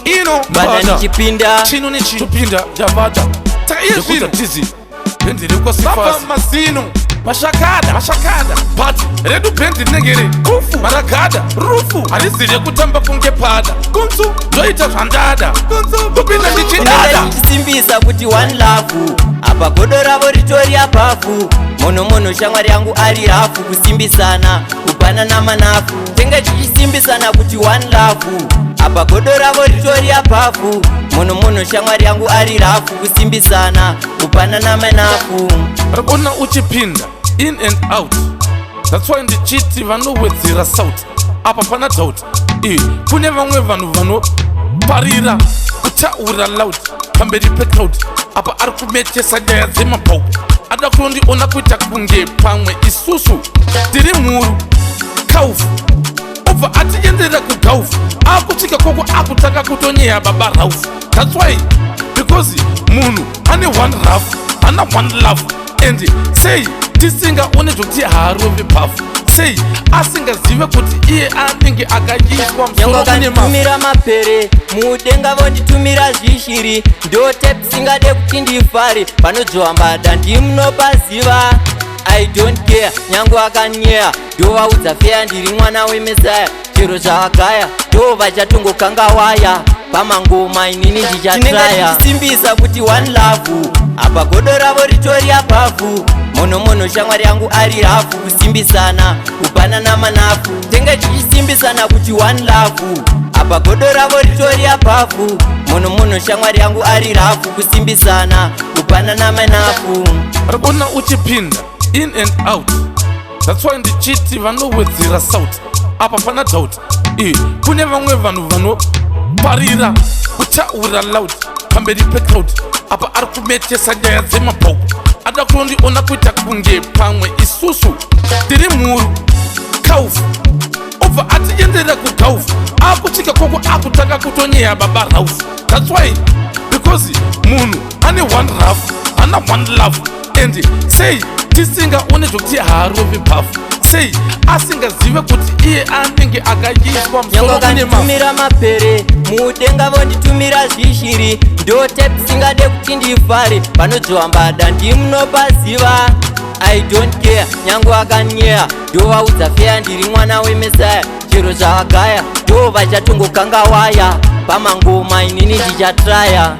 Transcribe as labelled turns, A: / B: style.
A: ino
B: Mbada nichipinda
A: chino nichipinda Mbada Tichisimbisana tizi bendere kwa sifasi mazino mashakada pati redu bendi negere kufu maragada rufu arizire kutamba kunge pada kunzu doita zvandada kunzu kupinda ndichidada
B: Tichisimbisa kuti one love apa godo ravo ritori apafu mono shamwari yangu ari rafu kusimbisana kupana namanafu tenge tichisimbisana kuti one love apa godo ravo ritori apafu mono shamwari yangu ari rafu kusimbisana kupana namanafu
A: rabona uchipinda in and out. That's why ndichiti vanowedzera sauti apa pana doubt kune vamwe vanhu vanoparira kutaura loud pamberi pecrowd apa ari kumetesa nyaya dzemabhauku ada kunondiona kuita kunge pamwe isusu tiri mhuru kaufu obva atiendera kugaufu akusvika koko akutanga kutonyeya baba raufu. That's why because munhu ane one raf ana one love and sei tisingaone zvokuti haarove pafu sei asingazive kuti iye anenge akaiswa musoro kune
B: tumira mapere mudenga vonditumira zvishiri ndote singade kuti ndifare panodzva Mbada ndimunopaziva I don't care nyangu akanyeya ndovaudza feya ndiri mwana wemesaya chero zvavagaya ndo vachatongokanga waya pamangoma inini ndichatraya tichisimbisa kuti one love apa godo ravo ritori apafu mono shamwari yangu ari rafu kusimbisana kupana namanafu tenge tichisimbisana kuti one love apa godo ravo ritori apafu mono shamwari yangu ari rafu kusimbisana kupana namanafu
A: rabona uchipinda in and out. That's why ndichiti vanowedzera sauti apa pana doubt kune vamwe vanhu vanoparira kutaura loud pamberi pecrowd apa ari kumetesa nyaya dzemabhauku ada kunondiona kuita kunge pamwe isusu tiri mhuru kaufu obva atiendera kugaufu akusvika koko akutanga kutonyeya baba raufu. That's why because munhu ane one raf ana one love and sei tisingaone zvokuti haarove pafu sei asingazive kuti iye anenge akaiswa musoro kune
B: tumira mapere mudenga vonditumira zvishiri ndote singade kuti ndifare panodzva Mbada ndimunopaziva I don't care nyangu akanyeya ndovaudza feya ndiri mwana wemesaya chero zvavagaya ndo vachatongokanga waya pamangoma inini ndichatraya